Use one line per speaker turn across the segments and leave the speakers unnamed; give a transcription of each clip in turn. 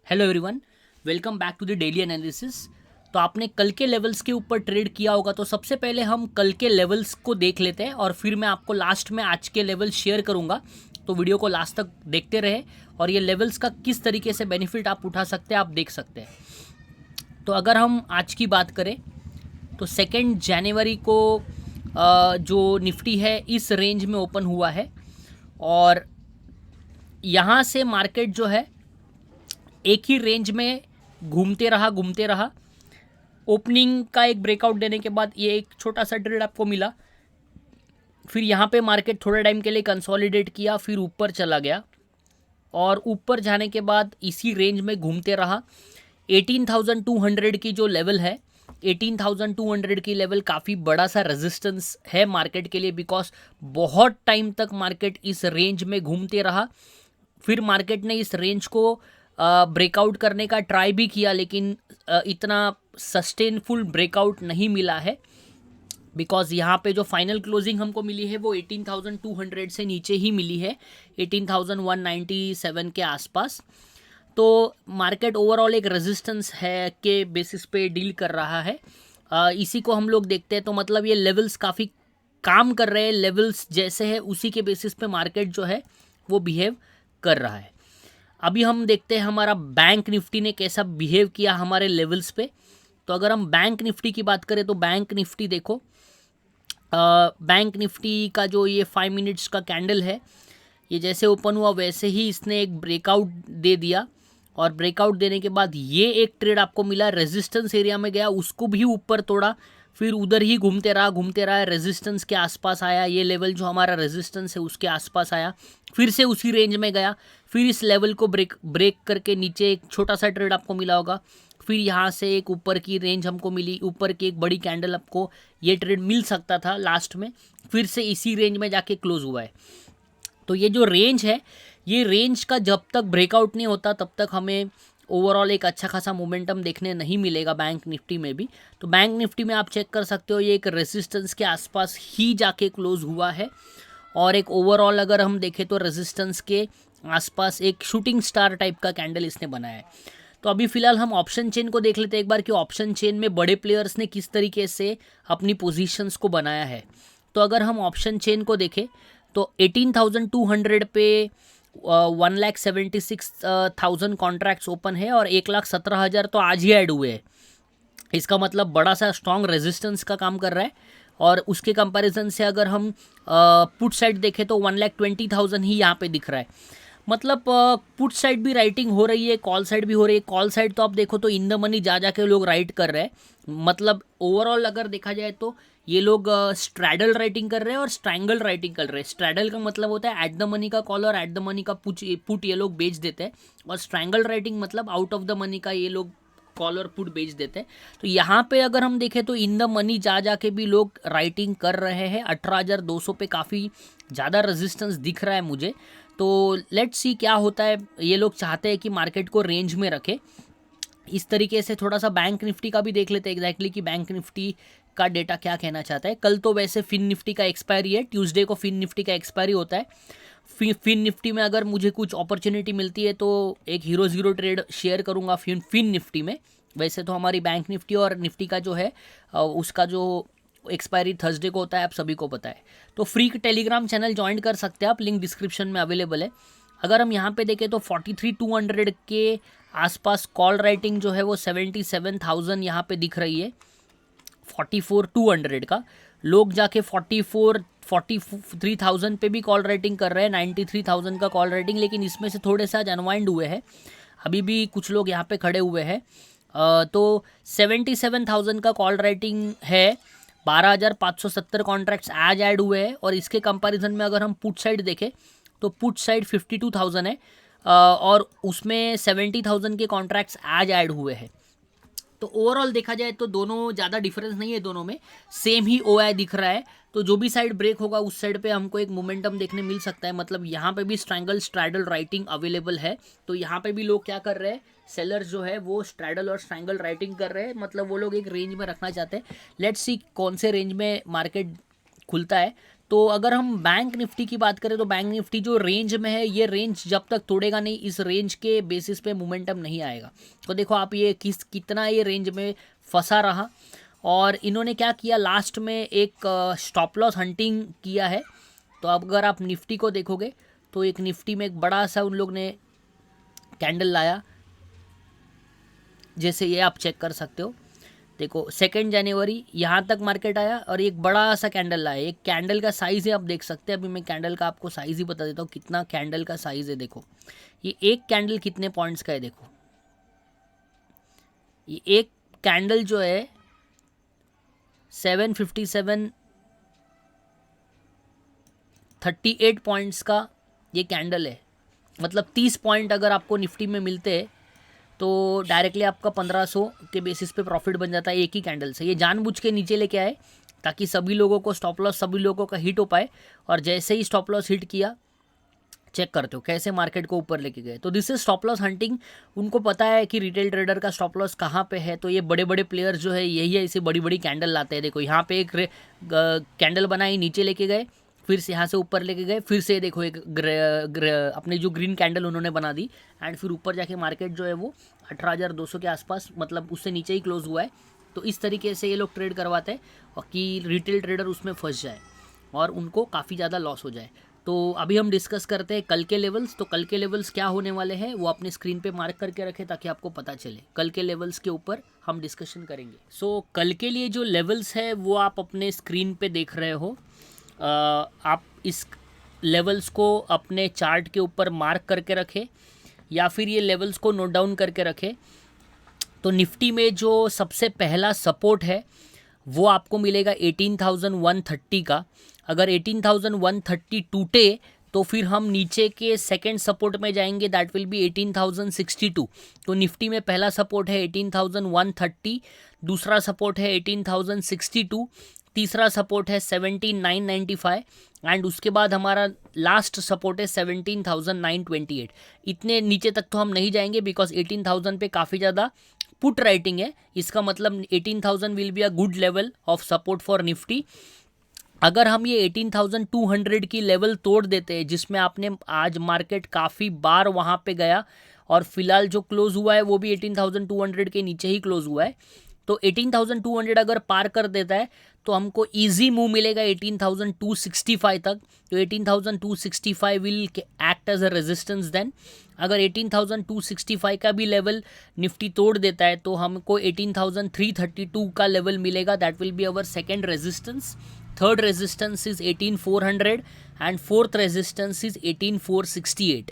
Hello everyone, welcome back to the daily analysis. तो आपने कल के लेवल्स के ऊपर ट्रेड किया होगा, तो सबसे पहले हम कल के लेवल्स को देख लेते हैं और फिर मैं आपको लास्ट में आज के लेवल शेयर करूंगा। तो वीडियो को लास्ट तक देखते रहे और ये लेवल्स का किस तरीके से बेनिफिट आप उठा सकते हैं आप देख सकते हैं। तो अगर हम आज की बात करें तो 2 जनवरी को जो निफ्टी है इस रेंज में ओपन हुआ है और यहाँ से मार्केट जो है एक ही रेंज में घूमते रहा। ओपनिंग का एक ब्रेकआउट देने के बाद ये एक छोटा सा ट्रेड आपको मिला, फिर यहाँ पे मार्केट थोड़े टाइम के लिए कंसोलिडेट किया, फिर ऊपर चला गया और ऊपर जाने के बाद इसी रेंज में घूमते रहा। 18,200 की जो लेवल है, 18,200 की लेवल काफ़ी बड़ा सा रेजिस्टेंस है मार्केट के लिए, बिकॉज बहुत टाइम तक मार्केट इस रेंज में घूमते रहा। फिर मार्केट ने इस रेंज को ब्रेकआउट करने का ट्राई भी किया, लेकिन इतना सस्टेनफुल ब्रेकआउट नहीं मिला है, बिकॉज यहाँ पे जो फाइनल क्लोजिंग हमको मिली है वो 18,200 से नीचे ही मिली है, 18,197 के आसपास। तो मार्केट ओवरऑल एक रेजिस्टेंस है के बेसिस पे डील कर रहा है। इसी को हम लोग देखते हैं तो मतलब ये लेवल्स काफ़ी काम कर रहे हैं, लेवल्स जैसे है उसी के बेसिस पे मार्केट जो है वो बिहेव कर रहा है। अभी हम देखते हैं हमारा बैंक निफ्टी ने कैसा बिहेव किया हमारे लेवल्स पे। तो अगर हम बैंक निफ्टी की बात करें तो बैंक निफ्टी देखो, बैंक निफ्टी का जो ये 5 मिनट्स का कैंडल है, ये जैसे ओपन हुआ वैसे ही इसने एक ब्रेकआउट दे दिया और ब्रेकआउट देने के बाद ये एक ट्रेड आपको मिला, रेजिस्टेंस एरिया में गया, उसको भी ऊपर तोड़ा, फिर उधर ही घूमते रहा, रेजिस्टेंस के आसपास आया, ये लेवल जो हमारा रेजिस्टेंस है उसके आसपास आया, फिर से उसी रेंज में गया, फिर इस लेवल को ब्रेक करके नीचे एक छोटा सा ट्रेड आपको मिला होगा, फिर यहाँ से एक ऊपर की रेंज हमको मिली, ऊपर की एक बड़ी कैंडल, आपको ये ट्रेड मिल सकता था लास्ट में, फिर से इसी रेंज में जाके क्लोज हुआ है। तो ये जो रेंज है, ये रेंज का जब तक ब्रेकआउट नहीं होता तब तक हमें ओवरऑल एक अच्छा खासा मोमेंटम देखने नहीं मिलेगा बैंक निफ्टी में भी। तो बैंक निफ्टी में आप चेक कर सकते हो, ये एक रेजिस्टेंस के आसपास ही जाके क्लोज हुआ है और एक ओवरऑल अगर हम देखें तो रेजिस्टेंस के आसपास एक शूटिंग स्टार टाइप का कैंडल इसने बनाया है। तो अभी फिलहाल हम ऑप्शन चेन को देख लेते हैं एक बार कि ऑप्शन चेन में बड़े प्लेयर्स ने किस तरीके से अपनी पोजीशंस को बनाया है। तो अगर हम ऑप्शन चेन को देखें तो 18,200 पे 1,76,000 कॉन्ट्रैक्ट्स ओपन है और 1,17,000 तो आज ही ऐड हुए हैं। इसका मतलब बड़ा सा स्ट्रॉन्ग रेजिस्टेंस का काम कर रहा है। और उसके कंपैरिजन से अगर हम पुट साइड देखें तो 1,20,000 ही यहाँ पे दिख रहा है। मतलब पुट साइड भी राइटिंग हो रही है, कॉल साइड भी हो रही है। कॉल साइड तो आप देखो तो इन द मनी जा के लोग राइट कर रहे हैं। मतलब ओवरऑल अगर देखा जाए तो ये लोग स्ट्रैडल राइटिंग कर रहे हैं और स्ट्रैंगल राइटिंग कर रहे हैं। स्ट्रैडल का मतलब होता है एट द मनी का कॉल और एट द मनी का पुट ये लोग बेच देते हैं, और स्ट्रैंगल राइटिंग मतलब आउट ऑफ द मनी का ये लोग कॉल और पुट बेच देते हैं। तो यहाँ पे अगर हम देखें तो इन द मनी जाके भी लोग राइटिंग कर रहे हैं। 18,200 पे काफ़ी ज़्यादा रेजिस्टेंस दिख रहा है मुझे। तो लेट्स सी क्या होता है। ये लोग चाहते हैं कि मार्केट को रेंज में रखे। इस तरीके से थोड़ा सा बैंक निफ्टी का भी देख लेते हैं एग्जैक्टली कि बैंक निफ्टी का डेटा क्या कहना चाहता है। कल तो वैसे फिन निफ्टी का एक्सपायरी है, ट्यूसडे को फिन निफ्टी का एक्सपायरी होता है। फिन निफ्टी में अगर मुझे कुछ अपॉर्चुनिटी मिलती है तो एक हीरो ट्रेड शेयर करूंगा फिन निफ्टी में। वैसे तो हमारी बैंक निफ्टी और निफ्टी का जो है उसका जो एक्सपायरी थर्सडे को होता है, आप सभी को पता है। तो फ्री टेलीग्राम चैनल ज्वाइन कर सकते हैं आप, लिंक डिस्क्रिप्शन में अवेलेबल है। अगर हम यहाँ पे देखें तो 43,200 के आसपास कॉल राइटिंग जो है वो 77,000 यहाँ पे दिख रही है। 44,200 का लोग जाके 43,000 पे भी कॉल राइटिंग कर रहे हैं, 93,000 का कॉल राइटिंग, लेकिन इसमें से थोड़े से आज अनवाइंड हुए हैं। अभी भी कुछ लोग यहाँ पे खड़े हुए हैं। तो 77,000 का कॉल राइटिंग है। 12,570 कॉन्ट्रैक्ट्स आज ऐड हुए हैं और इसके कंपैरिजन में अगर हम पुट साइड देखें तो पुट साइड 52,000 है और उसमें 70,000 के कॉन्ट्रैक्ट्स आज ऐड हुए हैं। तो ओवरऑल देखा जाए तो दोनों ज़्यादा डिफरेंस नहीं है, दोनों में सेम ही ओआई दिख रहा है। तो जो भी साइड ब्रेक होगा उस साइड पे हमको एक मोमेंटम देखने मिल सकता है। मतलब यहाँ पे भी स्ट्रैडल राइटिंग अवेलेबल है। तो यहाँ पे भी लोग क्या कर रहे हैं, सेलर्स जो है वो स्ट्रैडल और स्ट्रैंगल राइटिंग कर रहे हैं। मतलब वो लोग एक रेंज में रखना चाहते हैं। लेट्स सी कौन से रेंज में मार्केट खुलता है। तो अगर हम बैंक निफ्टी की बात करें तो बैंक निफ्टी जो रेंज में है, ये रेंज जब तक तोड़ेगा नहीं, इस रेंज के बेसिस पे मोमेंटम नहीं आएगा। तो देखो आप ये कितना ये रेंज में फंसा रहा, और इन्होंने क्या किया लास्ट में, एक स्टॉप लॉस हंटिंग किया है। तो अब अगर आप निफ्टी को देखोगे तो एक निफ्टी में एक बड़ा सा उन लोग ने कैंडल लाया, जैसे ये आप चेक कर सकते हो। देखो 2 जनवरी यहाँ तक मार्केट आया और एक बड़ा सा कैंडल लाया। एक कैंडल का साइज़ है, आप देख सकते हैं। अभी मैं कैंडल का आपको साइज़ ही बता देता हूँ कितना कैंडल का साइज़ है। देखो ये एक कैंडल कितने पॉइंट्स का है। देखो ये एक कैंडल जो है 757 38 पॉइंट्स का ये कैंडल है। मतलब 30 पॉइंट अगर आपको निफ्टी में मिलते हैं तो डायरेक्टली आपका 1500 के बेसिस पे प्रॉफिट बन जाता है एक ही कैंडल से। ये जानबूझ के नीचे लेके आए ताकि सभी लोगों को स्टॉप लॉस, सभी लोगों का हिट हो पाए, और जैसे ही स्टॉप लॉस हिट किया, चेक करते हो कैसे मार्केट को ऊपर लेके गए। तो this is stop loss hunting. उनको पता है कि रिटेल ट्रेडर का स्टॉप लॉस कहाँ पे है, तो ये बड़े बड़े प्लेयर्स जो है यही है, इसे बड़ी बड़ी कैंडल लाते हैं। देखो यहाँ पे एक कैंडल बनाई, नीचे लेके गए, फिर से यहाँ से ऊपर लेके गए, फिर से देखो एक अपने जो ग्रीन कैंडल उन्होंने बना दी, एंड फिर ऊपर जाके मार्केट जो है वो 18,200 के आसपास, मतलब उससे नीचे ही क्लोज हुआ है। तो इस तरीके से ये लोग ट्रेड करवाते हैं और कि रिटेल ट्रेडर उसमें फंस जाए और उनको काफ़ी ज़्यादा लॉस हो जाए। तो अभी हम डिस्कस करते हैं कल के लेवल्स। तो कल के लेवल्स क्या होने वाले हैं वो अपने स्क्रीन पे मार्क करके रखें ताकि आपको पता चले। कल के लेवल्स के ऊपर हम डिस्कशन करेंगे। सो कल के लिए जो लेवल्स है वो आप अपने स्क्रीन पे देख रहे हो। आप इस लेवल्स को अपने चार्ट के ऊपर मार्क करके रखें या फिर ये लेवल्स को नोट डाउन करके रखें। तो निफ्टी में जो सबसे पहला सपोर्ट है वो आपको मिलेगा 18,130 का। अगर 18,130 टूटे तो फिर हम नीचे के सेकंड सपोर्ट में जाएंगे, दैट विल बी 18,062। तो निफ्टी में पहला सपोर्ट है 18,130, दूसरा सपोर्ट है 18,062, तीसरा सपोर्ट है 17,995, एंड उसके बाद हमारा लास्ट सपोर्ट है 17,928। इतने नीचे तक तो हम नहीं जाएंगे बिकॉज 18,000 पे काफ़ी ज़्यादा पुट राइटिंग है। इसका मतलब 18,000 will be a good level of support for Nifty. अगर हम ये 18,200 की लेवल तोड़ देते हैं, जिसमें आपने आज मार्केट काफ़ी बार वहाँ पे गया और फिलहाल जो क्लोज हुआ है वो भी 18,200 के नीचे ही क्लोज हुआ है, तो 18,200 अगर पार कर देता है तो हमको इजी मूव मिलेगा 18,265 तक। तो 18,265 will act as a resistance. Then अगर 18,265 का भी लेवल निफ्टी तोड़ देता है तो हमको 18,332 का लेवल मिलेगा, that will be our second resistance. Third resistance is 18,400 and fourth resistance is 18,468।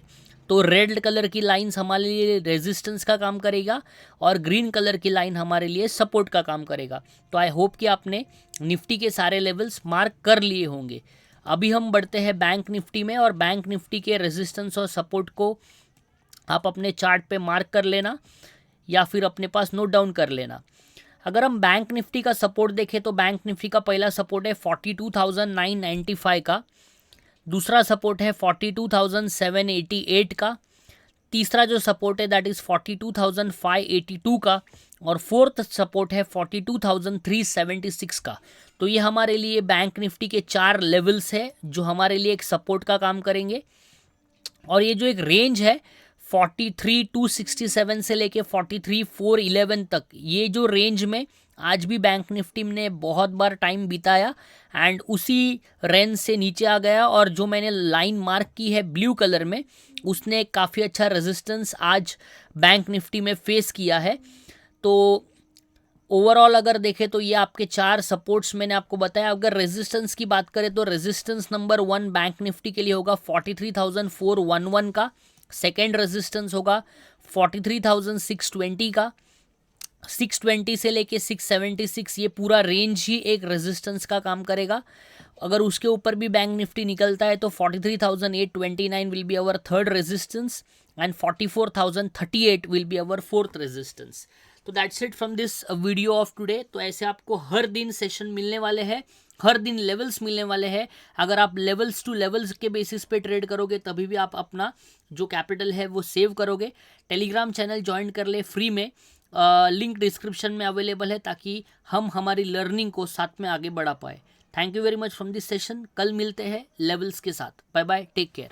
तो रेड कलर की लाइंस हमारे लिए रेजिस्टेंस का काम करेगा और ग्रीन कलर की लाइन हमारे लिए सपोर्ट का काम करेगा। तो आई होप कि आपने निफ्टी के सारे लेवल्स मार्क कर लिए होंगे। अभी हम बढ़ते हैं बैंक निफ्टी में, और बैंक निफ्टी के रेजिस्टेंस और सपोर्ट को आप अपने चार्ट पे मार्क कर लेना या फिर अपने पास नोट डाउन कर लेना। अगर हम बैंक निफ्टी का सपोर्ट देखें तो बैंक निफ्टी का पहला सपोर्ट है 42,995 का, दूसरा सपोर्ट है 42,788 का, तीसरा जो सपोर्ट है दैट इज़ 42,582 का, और फोर्थ सपोर्ट है 42,376 का। तो ये हमारे लिए बैंक निफ्टी के 4 लेवल्स है जो हमारे लिए एक सपोर्ट का काम करेंगे। और ये जो एक रेंज है 43,267 से लेके 43,411 तक, ये जो रेंज में आज भी बैंक निफ्टी ने बहुत बार टाइम बिताया एंड उसी रेंज से नीचे आ गया, और जो मैंने लाइन मार्क की है ब्लू कलर में उसने काफ़ी अच्छा रेजिस्टेंस आज बैंक निफ्टी में फेस किया है। तो ओवरऑल अगर देखें तो ये आपके 4 सपोर्ट्स मैंने आपको बताया। अगर रेजिस्टेंस की बात करें तो रेजिस्टेंस नंबर 1 बैंक निफ्टी के लिए होगा 43,411 का, सेकेंड रेजिस्टेंस होगा 43,620 का, 620 से लेके 676 ये पूरा रेंज ही एक रेजिस्टेंस का काम करेगा। अगर उसके ऊपर भी बैंक निफ्टी निकलता है तो 43,829 will be our third resistance and 44,038 will be our fourth resistance. तो that's it from this video of today. तो ऐसे आपको हर दिन सेशन मिलने वाले हैं, हर दिन लेवल्स मिलने वाले हैं। अगर आप लेवल्स टू लेवल्स के बेसिस पे ट्रेड करोगे तभी भी आप अपना जो कैपिटल है वो सेव करोगे। टेलीग्राम चैनल ज्वाइन कर ले फ्री में, लिंक डिस्क्रिप्शन में अवेलेबल है ताकि हम हमारी लर्निंग को साथ में आगे बढ़ा पाए। Thank you very much from this session. कल मिलते हैं लेवल्स के साथ। Bye bye, take care.